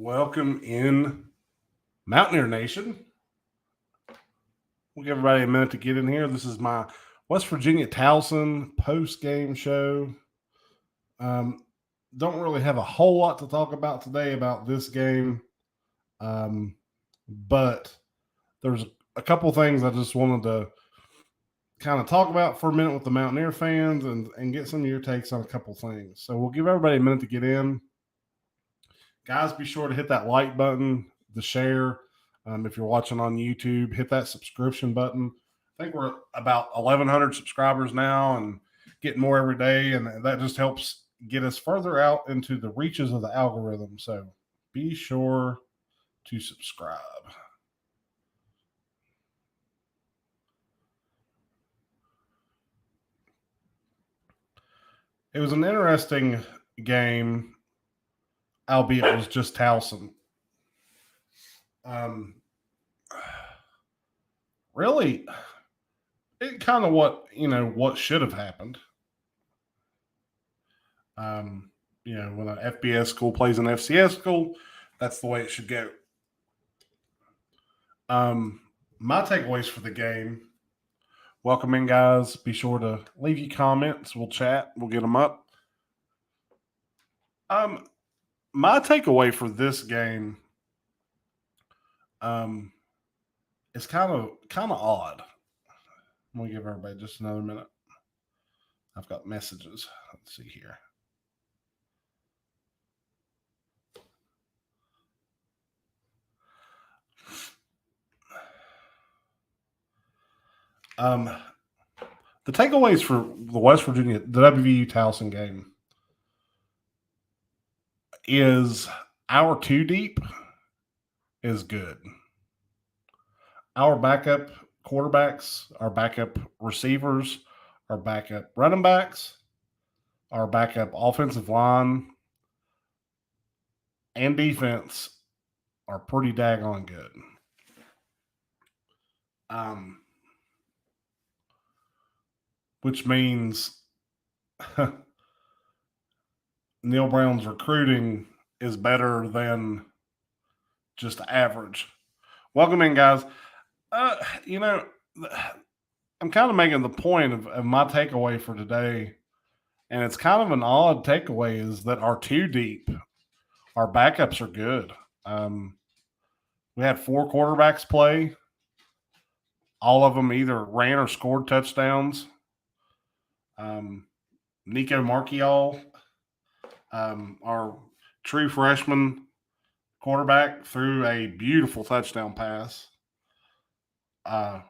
Welcome in Mountaineer Nation. We'll give everybody a minute to get in here. This is my West Virginia Towson post-game show. Don't really have a whole lot to talk about today about this game, but there's a couple things I just wanted to kind of talk about for a minute with the Mountaineer fans and get some of your takes on a couple things. So we'll give everybody a minute to get in. Guys, be sure to hit that like button, the share. If you're watching on YouTube, hit that subscription button. I think we're about 1,100 subscribers now and getting more every day, and that just helps get us further out into the reaches of the algorithm. So be sure to subscribe. It was an interesting game, albeit it was just Towson. Really, it kind of what should have happened. When an FBS school plays an FCS school, that's the way it should go. My takeaways for the game. Welcome in, guys. Be sure to leave your comments. We'll chat. We'll get them up. My takeaway for this game is kind of odd. I'm going to give everybody just another minute. I've got messages. Let's see here. The takeaways for the WVU Towson game is our two deep is good. Our backup quarterbacks, our backup receivers, our backup running backs, our backup offensive line, and defense are pretty daggone good. Which means Neil Brown's recruiting is better than just average. Welcome in, guys. I'm kind of making the point of my takeaway for today, and it's kind of an odd takeaway, is that our two deep, our backups are good. We had 4 quarterbacks play. All of them either ran or scored touchdowns. Nico Marchiol, our true freshman quarterback, threw a beautiful touchdown pass. Our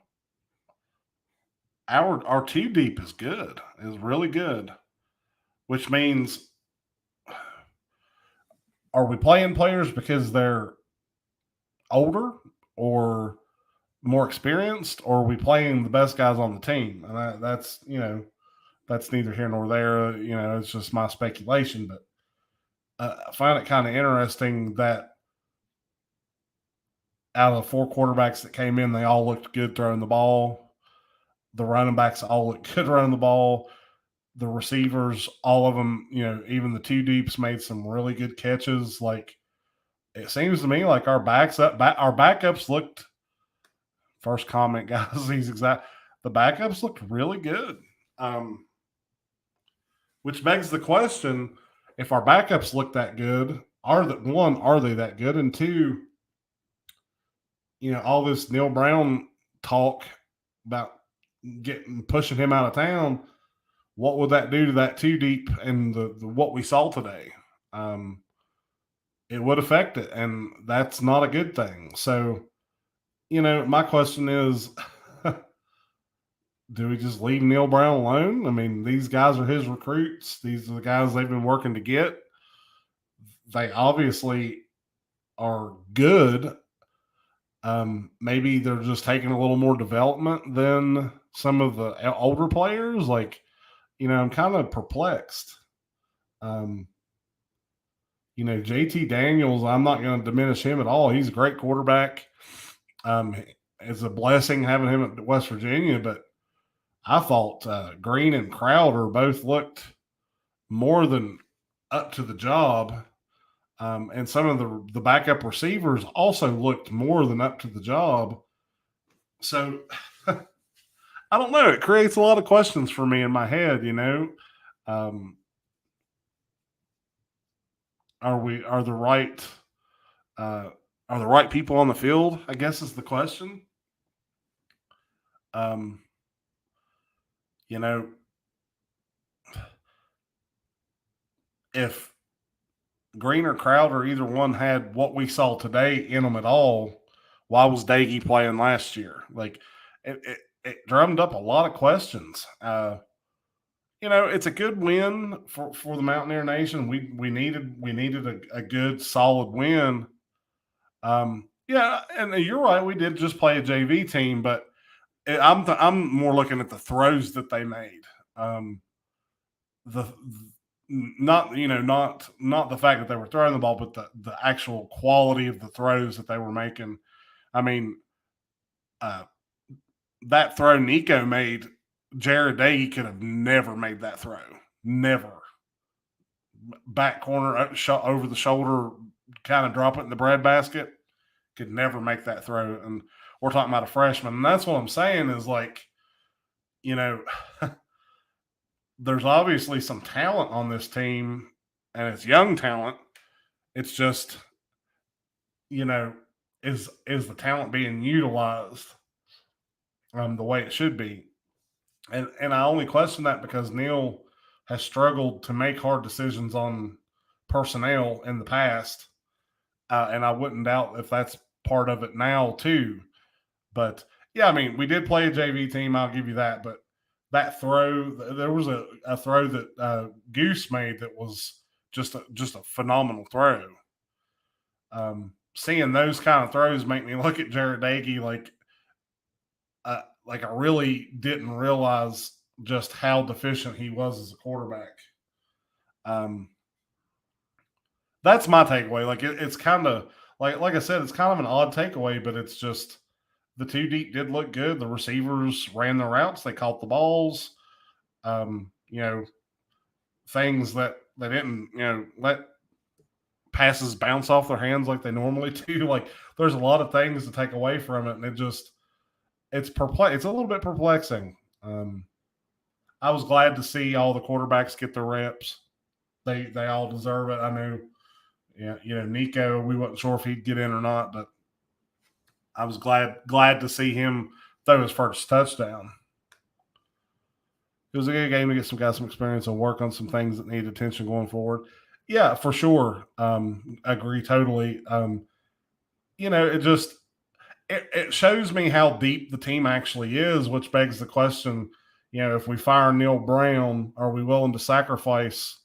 two deep is good, is really good, which means, are we playing players because they're older or more experienced, or are we playing the best guys on the team? And that's neither here nor there. It's just my speculation, but I find it kind of interesting that out of the 4 quarterbacks that came in, they all looked good throwing the ball. The running backs all looked good running the ball. The receivers, all of them, even the two deeps made some really good catches. Like, it seems to me like our backups looked. First comment, guys. The backups looked really good. Which begs the question: if our backups look that good, are they that good? And 2, all this Neil Brown talk about pushing him out of town, what would that do to that two deep and the what we saw today? It would affect it, and that's not a good thing. So, my question is, do we just leave Neil Brown alone? I mean, these guys are his recruits. These are the guys they've been working to get. They obviously are good. Maybe they're just taking a little more development than some of the older players. Like, I'm kind of perplexed. JT Daniels, I'm not going to diminish him at all. He's a great quarterback. It's a blessing having him at West Virginia, but I thought Green and Crowder both looked more than up to the job. And some of the backup receivers also looked more than up to the job. So I don't know. It creates a lot of questions for me in my head. Um, are the right uh, are the right people on the field? I guess is the question. Um, you know, if Green or Crowder, either one had what we saw today in them at all, why was Daggy playing last year? Like it drummed up a lot of questions. It's a good win for the Mountaineer Nation. We needed a good solid win. Yeah, and you're right. We did just play a JV team, but I'm more looking at the throws that they made. The not the fact that they were throwing the ball, but the actual quality of the throws that they were making. I mean, uh, that throw Nico made, Jared Day could have never made that throw. Never. Back corner, over the shoulder, kind of drop it in the breadbasket. Could never make that throw. And we're talking about a freshman. And that's what I'm saying is like, you know, there's obviously some talent on this team, and it's young talent. It's just, is the talent being utilized the way it should be? And I only question that because Neil has struggled to make hard decisions on personnel in the past, and I wouldn't doubt if that's part of it now too. But yeah, I mean, we did play a JV team. I'll give you that. But that throw, there was a throw that Goose made that was just a phenomenal throw. Seeing those kind of throws make me look at Jared Dagey like I really didn't realize just how deficient he was as a quarterback. Um, that's my takeaway. Like it's kind of like I said, it's kind of an odd takeaway, but it's just the two deep did look good. The receivers ran the routes, they caught the balls. Things that they didn't, let passes bounce off their hands like they normally do. Like there's a lot of things to take away from it, and it's it's a little bit perplexing. I was glad to see all the quarterbacks get their reps. They all deserve it. I knew, Nico, we wasn't sure if he'd get in or not, but I was glad to see him throw his first touchdown. It was a good game to get some guys some experience and work on some things that need attention going forward. Yeah, for sure. Agree totally. It shows me how deep the team actually is, which begs the question, if we fire Neil Brown, are we willing to sacrifice,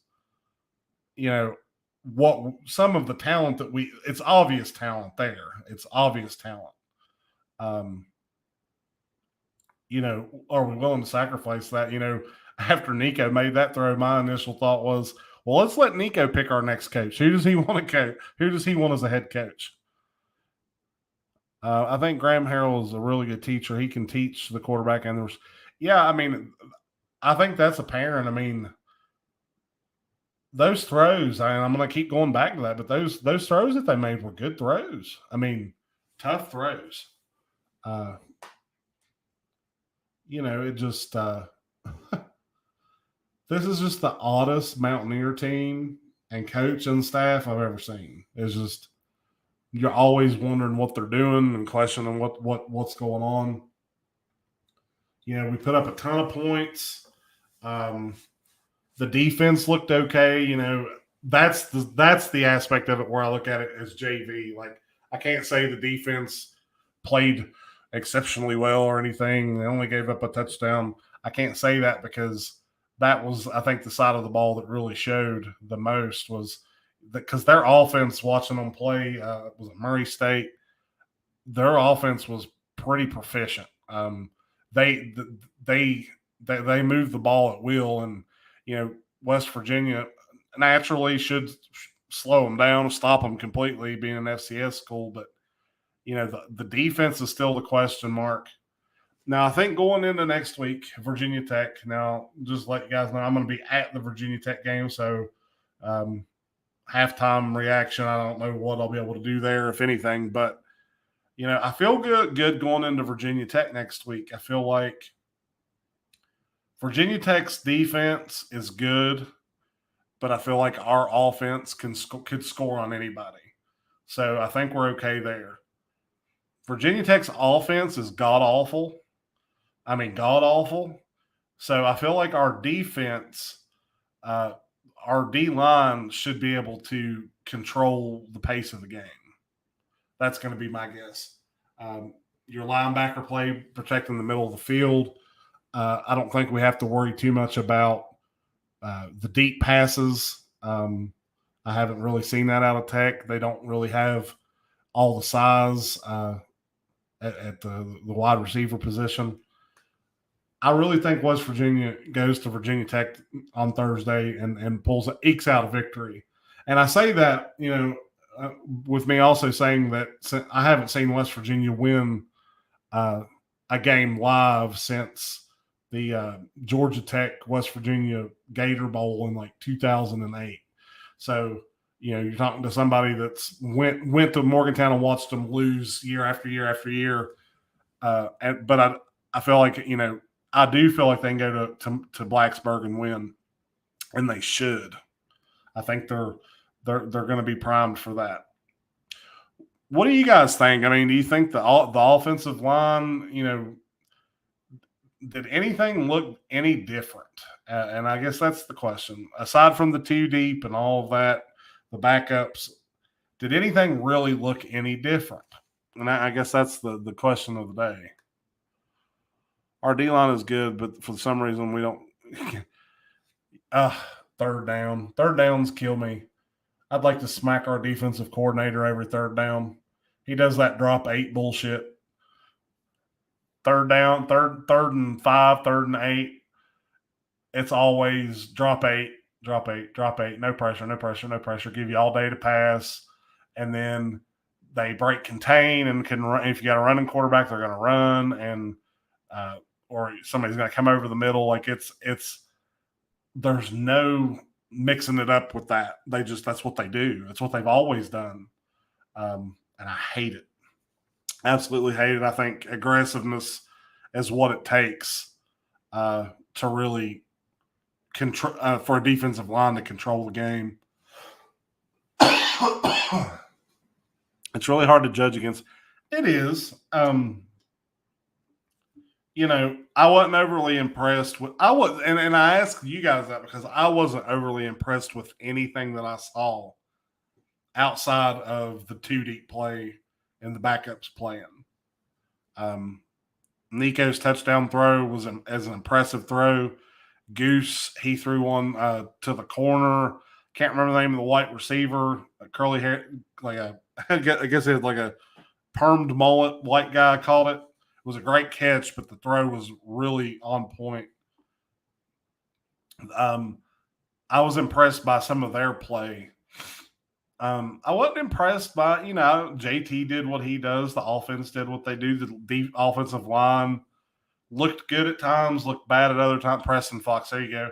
what some of the talent that it's obvious talent there. It's obvious talent. Um, are we willing to sacrifice that? After Nico made that throw, my initial thought was, well, let's let Nico pick our next coach. Who does he want to coach? Who does he want as a head coach? I think Graham Harrell is a really good teacher. He can teach the quarterback. And I think that's apparent. I mean, those throws, I'm going to keep going back to that, but those throws that they made were good throws. I mean, tough throws. It just this is just the oddest Mountaineer team and coach and staff I've ever seen. It's just you're always wondering what they're doing and questioning what's going on. We put up a ton of points. The defense looked okay. That's the aspect of it where I look at it as JV. Like I can't say the defense played exceptionally well or anything. They only gave up a touchdown. I can't say that because that was, I think, the side of the ball that really showed the most was because their offense, watching them play, was at Murray State, their offense was pretty proficient. They move the ball at will, and West Virginia naturally should slow them down, stop them completely, being an FCS school. But the defense is still the question mark. Now, I think going into next week, Virginia Tech. Now, just let you guys know, I'm going to be at the Virginia Tech game, so halftime reaction. I don't know what I'll be able to do there, if anything, but I feel good going into Virginia Tech next week. I feel like Virginia Tech's defense is good, but I feel like our offense could score on anybody. So I think we're okay there. Virginia Tech's offense is god awful. I mean, god awful. So I feel like our defense, our D line should be able to control the pace of the game. That's going to be my guess. Your linebacker play protecting the middle of the field. I don't think we have to worry too much about the deep passes. I haven't really seen that out of Tech. They don't really have all the size at the wide receiver position. I really think West Virginia goes to Virginia Tech on Thursday and ekes out a victory. And I say that, with me also saying that I haven't seen West Virginia win a game live since the Georgia Tech West Virginia Gator Bowl in like 2008. So, you're talking to somebody that's went to Morgantown and watched them lose year after year after year. But I feel like, I do feel like they can go to Blacksburg and win, and they should. I think they're going to be primed for that. What do you guys think? I mean, do you think the offensive line, did anything look any different? And I guess that's the question. Aside from the two deep and all of that, the backups, did anything really look any different? And I guess that's the question of the day. Our D-line is good, but for some reason we don't third down. Third downs kill me. I'd like to smack our defensive coordinator every third down. He does that drop 8 bullshit. Third down, third and 5, third and 8. It's always drop 8, drop 8, drop 8. No pressure, no pressure, no pressure. Give you all day to pass. And then they break contain and can run. If you got a running quarterback, they're going to run. And or somebody's going to come over the middle. Like there's no mixing it up with that. That's what they do. That's what they've always done. And I hate it. Absolutely hate it. I think aggressiveness is what it takes to really control for a defensive line to control the game. It's really hard to judge against. It is. I wasn't overly impressed with. And I asked you guys that because I wasn't overly impressed with anything that I saw outside of the two deep play and the backups playing. Nico's touchdown throw was an impressive throw. Goose, he threw one to the corner. Can't remember the name of the white receiver. Curly hair, I guess it had like a permed mullet. White guy called it. It was a great catch, but the throw was really on point. I was impressed by some of their play. I wasn't impressed by, JT did what he does. The offense did what they do. The offensive line looked good at times, looked bad at other times. Preston Fox, there you go.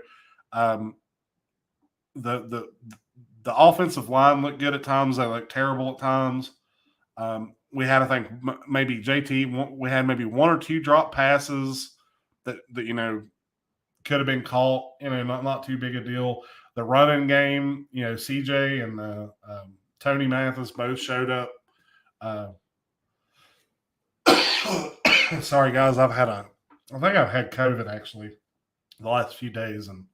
The offensive line looked good at times. They looked terrible at times. We had, I think, maybe JT. We had maybe one or two drop passes that could have been caught. Not too big a deal. The running game, CJ and Tony Mathis both showed up. Sorry, guys, I think I've had COVID actually the last few days, and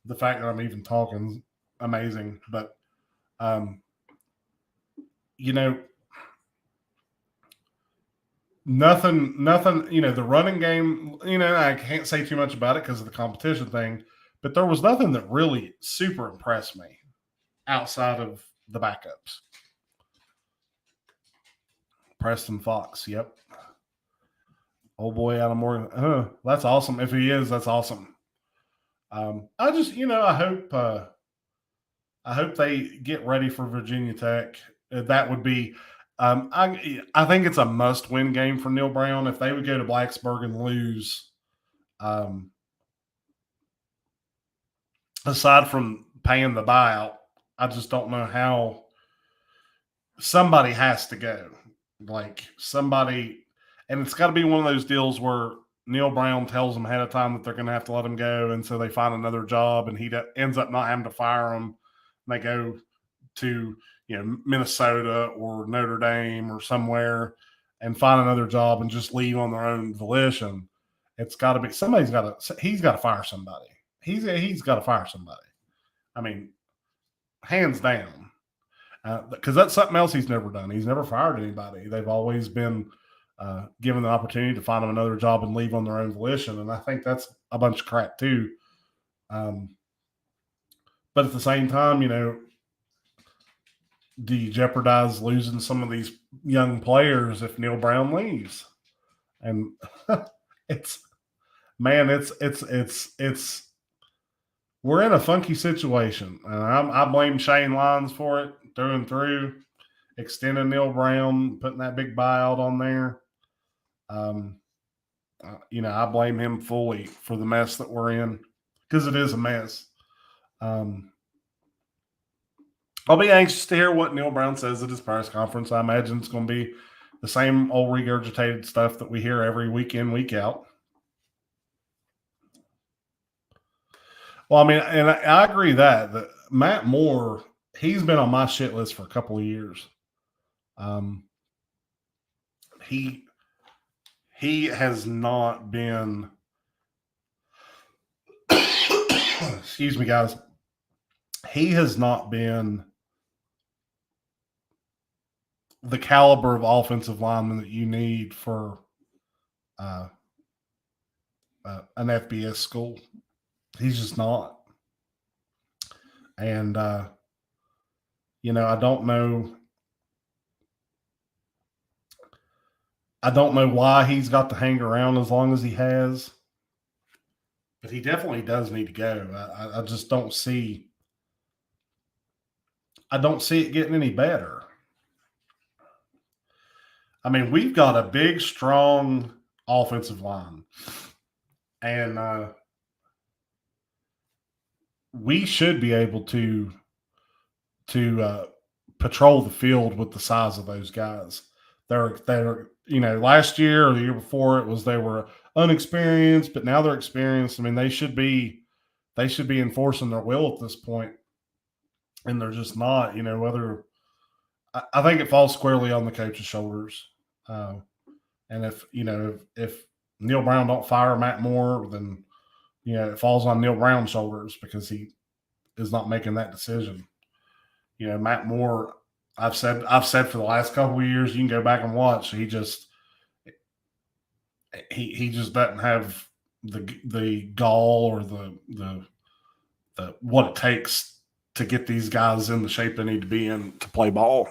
the fact that I'm even talking is amazing. But nothing, the running game, I can't say too much about it because of the competition thing, but there was nothing that really super impressed me outside of the backups. Preston Fox, yep. Oh boy, out of Morgan. That's awesome. If he is, that's awesome. I just, I hope they get ready for Virginia Tech. That would be, I think it's a must-win game for Neil Brown. If they would go to Blacksburg and lose, aside from paying the buyout, I just don't know how. Somebody has to go. Like somebody, and it's got to be one of those deals where Neil Brown tells them ahead of time that they're going to have to let him go, and so they find another job, and he ends up not having to fire him. And they go to Minnesota or Notre Dame or somewhere and find another job and just leave on their own volition. It's got to be he's got to fire somebody. He's got to fire somebody. I mean, hands down. Because that's something else he's never done. He's never fired anybody. They've always been given the opportunity to find them another job and leave on their own volition. And I think that's a bunch of crap too. But at the same time, do you jeopardize losing some of these young players if Neil Brown leaves? And it's we're in a funky situation, and I blame Shane Lyons for it through and through, extending Neil Brown, putting that big buyout on there. I blame him fully for the mess that we're in, because it is a mess. I'll be anxious to hear what Neil Brown says at his press conference. I imagine it's going to be the same old regurgitated stuff that we hear every week in, week out. Well, I mean, and I agree that Matt Moore, he's been on my shit list for a couple of years. He has not been. Excuse me, guys. He has not been the caliber of offensive lineman that you need for an FBS school. He's just not. And, I don't know. I don't know why he's got to hang around as long as he has. But he definitely does need to go. I just don't see. I don't see it getting any better. I mean, we've got a big, strong offensive line. And we should be able to patrol the field with the size of those guys. They're last year or the year before it was they were unexperienced, but now they're experienced. I mean, they should be enforcing their will at this point, and they're just not. Whether I think it falls squarely on the coach's shoulders. And if Neil Brown don't fire Matt Moore, then it falls on Neil Brown's shoulders because he is not making that decision. Matt Moore, I've said for the last couple of years, you can go back and watch. He just doesn't have the gall or the what it takes to get these guys in the shape they need to be in to play ball.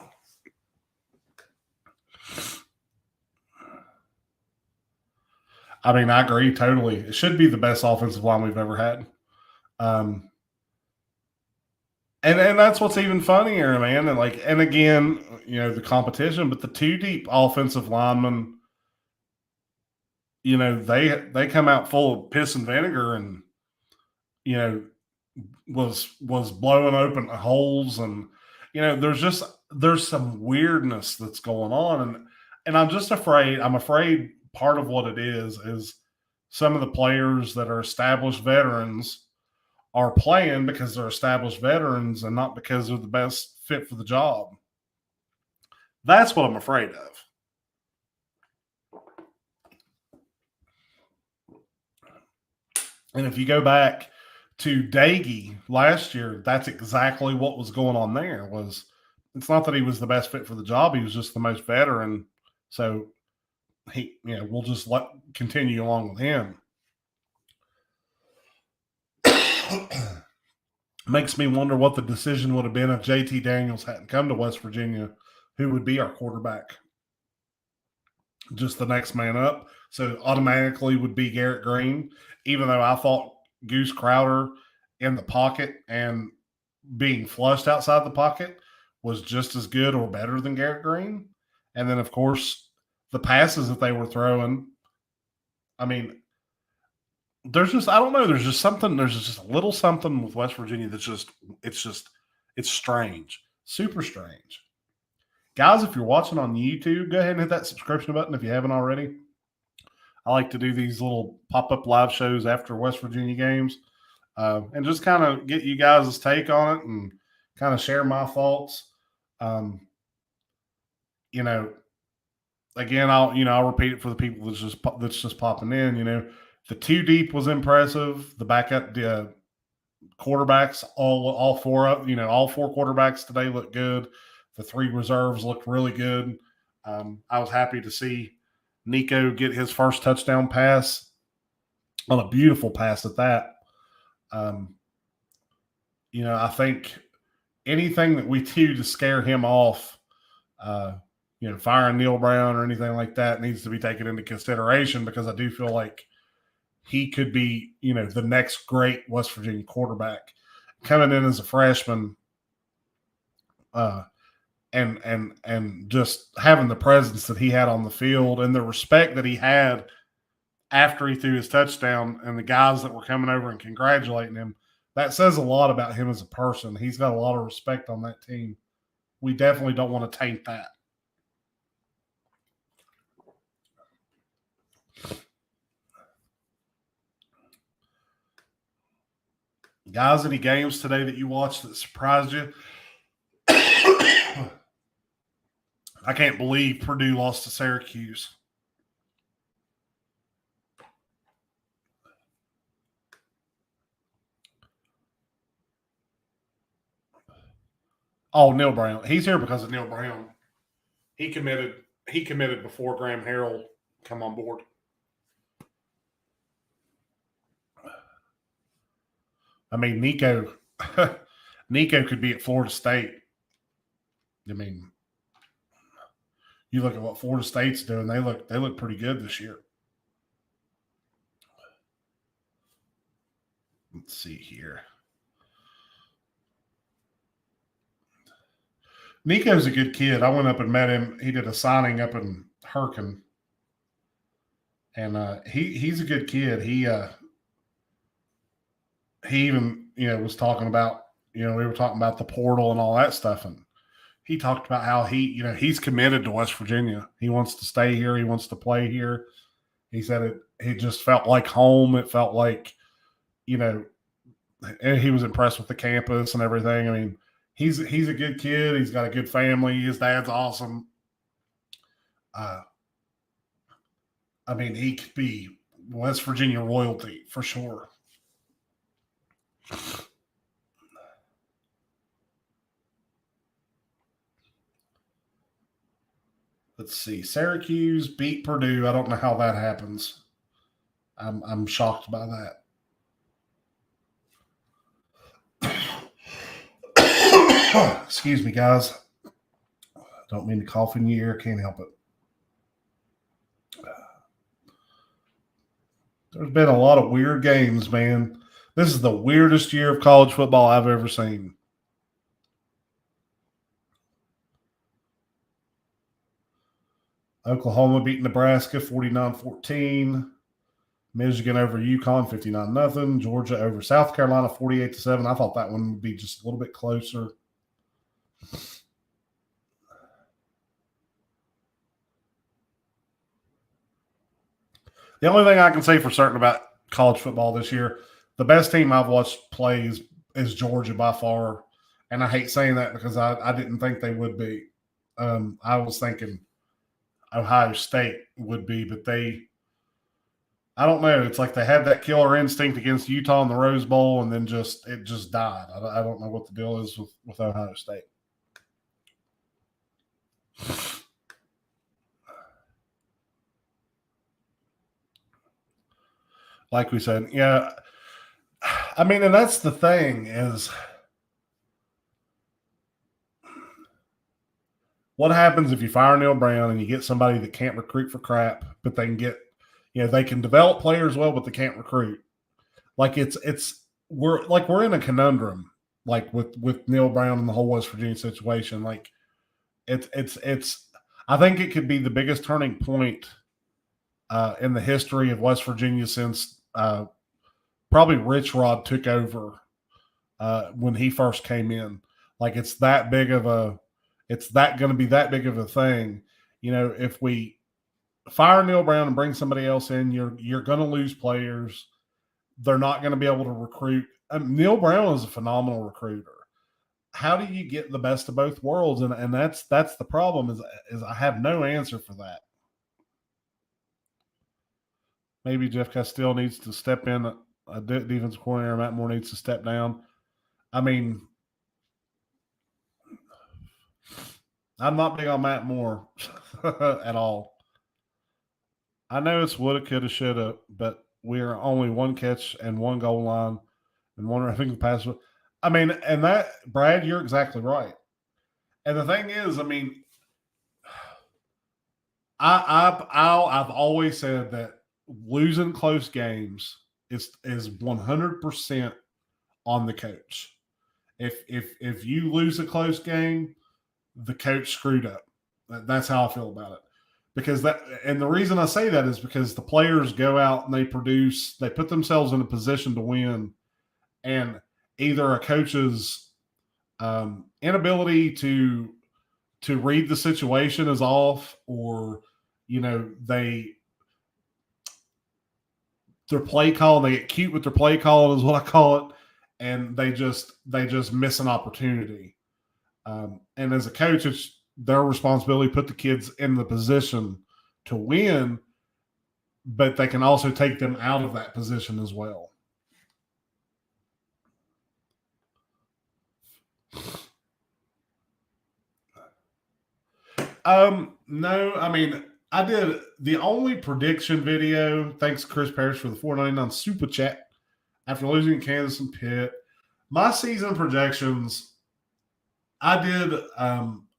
I mean, I agree totally. It should be the best offensive line we've ever had. And that's what's even funnier, man. And again, the competition, but the two deep offensive linemen, they come out full of piss and vinegar, and was blowing open holes, and there's some weirdness that's going on, and I'm just afraid. I'm afraid part of what it is some of the players that are established veterans are playing because they're established veterans and not because they're the best fit for the job. That's what I'm afraid of. And if you go back to Daggy last year, that's exactly what was going on there. It's not that he was the best fit for the job. He was just the most veteran. So we'll just continue along with him. Makes me wonder what the decision would have been if JT Daniels hadn't come to West Virginia. Who would be our quarterback? Just the next man up. So automatically would be Garrett Green, even though I thought Goose Crowder in the pocket and being flushed outside the pocket was just as good or better than Garrett Green. And then, of course, the passes that they were throwing, I mean, there's just a little something with West Virginia it's just It's strange, super strange. Guys, if you're watching on YouTube, go ahead and hit that subscription button if you haven't already. I like to do these little pop-up live shows after West Virginia games and just kind of get you guys' take on it and kind of share my thoughts. Um, you know, again, I'll repeat it for the people that's just popping in. The two deep was impressive. The backup quarterbacks, all four quarterbacks today looked good. The three reserves looked really good. I was happy to see Nico get his first touchdown pass on a beautiful pass at that. I think anything that we do to scare him off, firing Neil Brown or anything like that needs to be taken into consideration, because I do feel like he could be, the next great West Virginia quarterback coming in as a freshman, and just having the presence that he had on the field and the respect that he had after he threw his touchdown and the guys that were coming over and congratulating him. That says a lot about him as a person. He's got a lot of respect on that team. We definitely don't want to taint that. Guys, any games today that you watched that surprised you? I can't believe Purdue lost to Syracuse. Oh, Neil Brown. He's here because of Neil Brown. He committed before Graham Harrell come on board. I mean, Nico could be at Florida State. I mean, you look at what Florida State's doing, they look pretty good this year. Let's see here. Nico's a good kid. I went up and met him. He did a signing up in Herkin. And he's a good kid. He even, was talking about, we were talking about the portal and all that stuff. And he talked about how he's committed to West Virginia. He wants to stay here. He wants to play here. He said it just felt like home. It felt like, and he was impressed with the campus and everything. I mean, he's a good kid. He's got a good family. His dad's awesome. I mean, he could be West Virginia royalty for sure. Let's see. Syracuse beat Purdue. I don't know how that happens. I'm shocked by that. Excuse me, guys. Don't mean to cough in your ear. Can't help it. There's been a lot of weird games, man. This is the weirdest year of college football I've ever seen. Oklahoma beat Nebraska 49-14. Michigan over UConn 59-0. Georgia over South Carolina 48-7. I thought that one would be just a little bit closer. The only thing I can say for certain about college football this year, the best team I've watched play is Georgia by far. And I hate saying that because I didn't think they would be. I was thinking Ohio State would be, but I don't know. It's like they had that killer instinct against Utah in the Rose Bowl, and then it just died. I don't know what the deal is with Ohio State. Like we said, yeah. I mean, and that's the thing is, what happens if you fire Neil Brown and you get somebody that can't recruit for crap, but they can get, they can develop players well, but they can't recruit. Like we're in a conundrum, like with Neil Brown and the whole West Virginia situation. Like it's I think it could be the biggest turning point in the history of West Virginia since probably Rich Rod took over when he first came in. Like it's that big of a, it's that going to be that big of a thing. You know, if we fire Neil Brown and bring somebody else in, you're going to lose players. They're not going to be able to recruit. Neil Brown is a phenomenal recruiter. How do you get the best of both worlds? And that's the problem is I have no answer for that. Maybe Jeff Castile needs to step in. A defense coordinator, Matt Moore needs to step down. I mean, I'm not big on Matt Moore at all. I know it's woulda, coulda, shoulda, but we are only one catch and one goal line and one roughing the pass. I mean, and that, Brad, you're exactly right. And the thing is, I mean, I've always said that losing close games is 100% on the coach. If you lose a close game, the coach screwed up. That's how I feel about it. Because that, and the reason I say that is because the players go out and they produce, they put themselves in a position to win, and either a coach's inability to read the situation is off, or their play call, they get cute with their play call is what I call it, and they just miss an opportunity. And as a coach, it's their responsibility to put the kids in the position to win, but they can also take them out of that position as well. No, I mean, I did the only prediction video, thanks Chris Parrish for the $4.99 super chat after losing Kansas and Pitt. My season projections, I did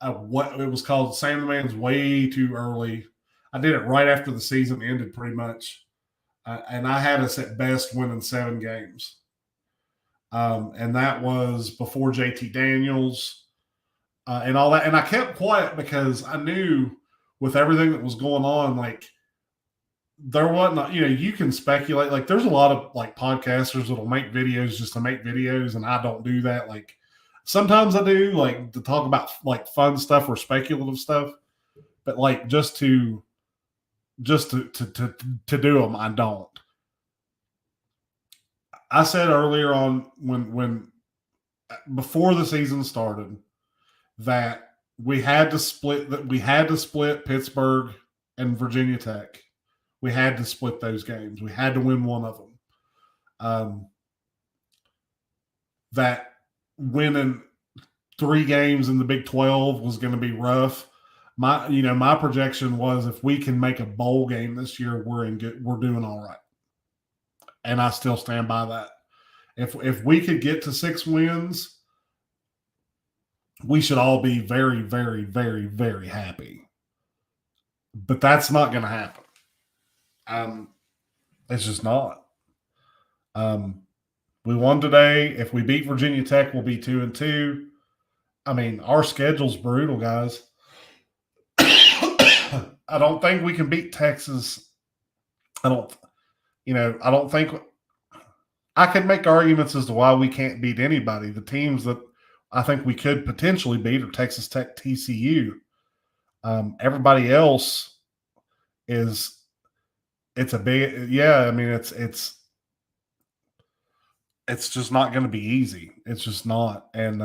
what it was called Sam the Man's way too early. I did it right after the season ended pretty much. And I had us at best winning 7 games. And that was before JT Daniels and all that. And I kept quiet because I knew with everything that was going on, like there wasn't, you can speculate. Like there's a lot of like podcasters that'll make videos just to make videos, and I don't do that. Like sometimes I do, like to talk about like fun stuff or speculative stuff, but like just to do them, I don't. I said earlier on when before the season started that we had to split Pittsburgh and Virginia Tech. We had to split those games. We had to win one of them. That winning 3 games in the Big 12 was going to be rough. My projection was if we can make a bowl game this year, we're doing all right. And I still stand by that. If we could get to 6 wins, we should all be very, very, very, very happy. But that's not going to happen. It's just not. We won today. If we beat Virginia Tech, we'll be 2-2. I mean, our schedule's brutal, guys. I don't think we can beat Texas. I don't think I could make arguments as to why we can't beat anybody. The teams that I think we could potentially beat are Texas Tech, TCU. Everybody else it's a big, yeah. I mean, it's just not going to be easy. It's just not, and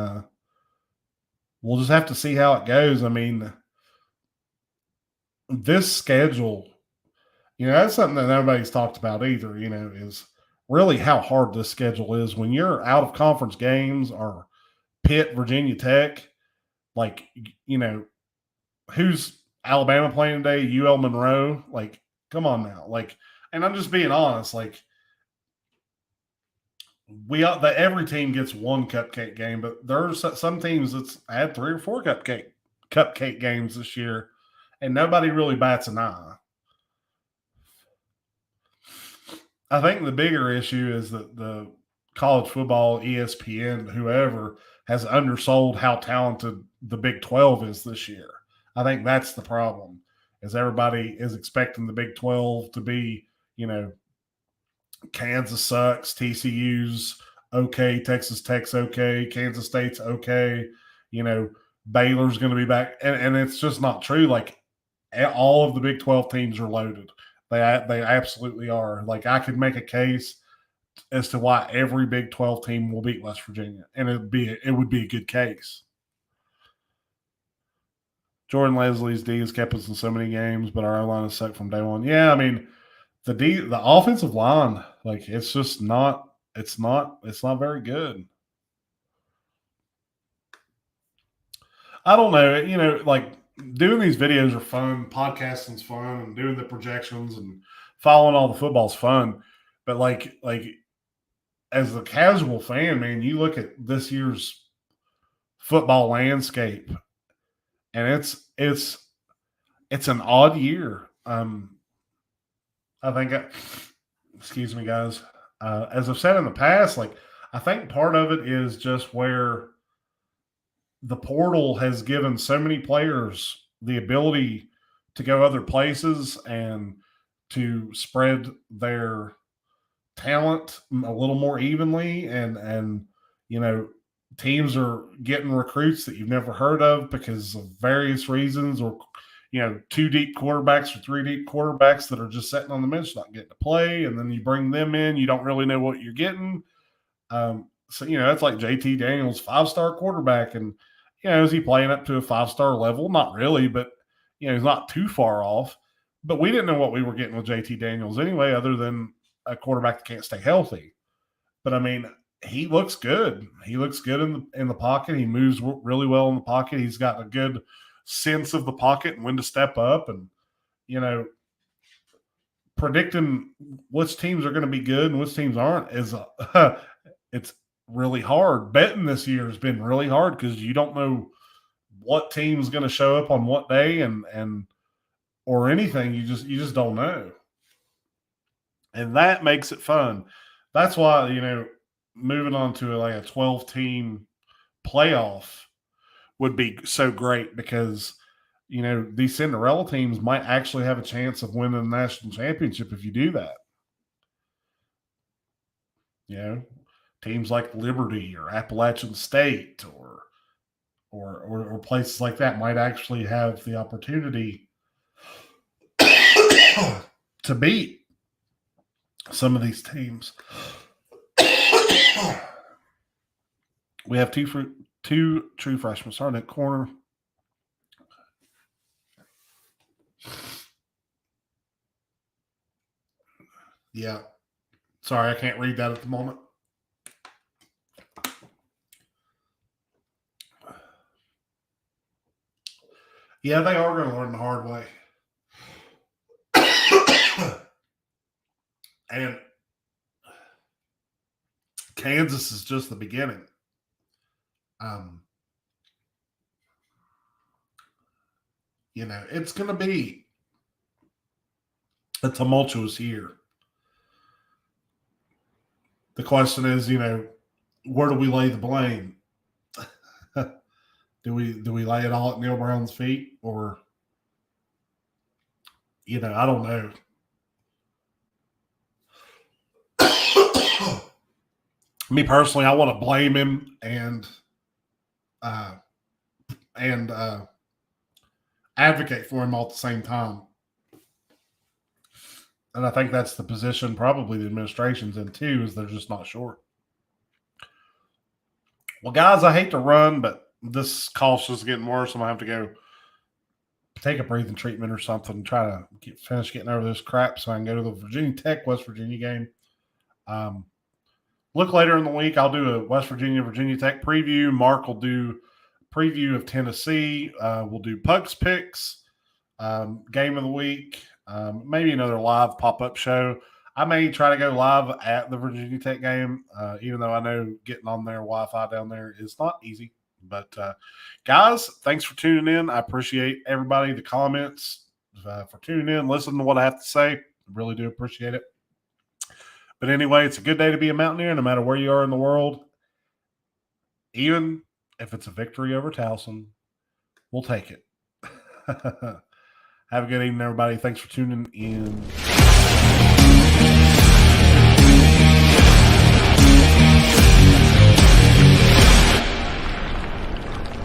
we'll just have to see how it goes. I mean, this schedule, that's something that nobody's talked about either. Is really how hard this schedule is when you're out of conference games or Pitt, Virginia Tech. Like, who's Alabama playing today? UL Monroe. Like, come on now. Like, and I'm just being honest. Like, every team gets one cupcake game, but there's some teams that's had 3 or 4 cupcake games this year, and nobody really bats an eye. I think the bigger issue is that the college football, ESPN, whoever, has undersold how talented the Big 12 is this year. I think that's the problem, is everybody is expecting the Big 12 to be, Kansas sucks, TCU's okay, Texas Tech's okay, Kansas State's okay. Baylor's going to be back, and it's just not true. Like all of the Big 12 teams are loaded. They absolutely are. Like I could make a case as to why every Big 12 team will beat West Virginia, and it would be a good case. Jordan Leslie's D has kept us in so many games, but our O-line has sucked from day one. Yeah, I mean the offensive line, like it's just not very good. I don't know, like doing these videos are fun, podcasting's fun, and doing the projections and following all the football's fun. But like as a casual fan, man, you look at this year's football landscape, and it's an odd year. I think, excuse me, guys. As I've said in the past, like I think part of it is just where the portal has given so many players the ability to go other places and to spread their talent a little more evenly, and teams are getting recruits that you've never heard of because of various reasons, or two deep quarterbacks or three deep quarterbacks that are just sitting on the bench not getting to play, and then you bring them in, you don't really know what you're getting. So it's like JT Daniels, 5-star quarterback, and is he playing up to a 5-star level? Not really, but he's not too far off. But we didn't know what we were getting with JT Daniels anyway, other than a quarterback that can't stay healthy. But I mean, he looks good. He looks good in the pocket. He moves really well in the pocket. He's got a good sense of the pocket and when to step up. And predicting which teams are going to be good and which teams aren't is it's really hard. Betting this year has been really hard because you don't know what team's going to show up on what day and or anything. You just don't know. And that makes it fun. That's why, moving on to like a 12-team playoff would be so great because, these Cinderella teams might actually have a chance of winning the national championship if you do that. Teams like Liberty or Appalachian State or places like that might actually have the opportunity to beat some of these teams. We have two true freshmen starting at corner. Yeah. Sorry, I can't read that at the moment. Yeah, they are going to learn the hard way. And Kansas is just the beginning. It's going to be a tumultuous year. The question is, where do we lay the blame? Do we lay it all at Neil Brown's feet, or I don't know. Me personally, I want to blame him and advocate for him all at the same time. And I think that's the position probably the administration's in too, is they're just not sure. Well, guys, I hate to run, but this cough's just getting worse. I'm going to have to go take a breathing treatment or something, try to finish getting over this crap so I can go to the Virginia Tech, West Virginia game. Look later in the week, I'll do a West Virginia, Virginia Tech preview. Mark will do a preview of Tennessee. We'll do Pugs picks, game of the week, maybe another live pop-up show. I may try to go live at the Virginia Tech game, even though I know getting on their Wi-Fi down there is not easy. But, guys, thanks for tuning in. I appreciate everybody, the comments, for tuning in, listening to what I have to say. I really do appreciate it. But anyway, it's a good day to be a Mountaineer, no matter where you are in the world. Even if it's a victory over Towson, we'll take it. Have a good evening, everybody. Thanks for tuning in.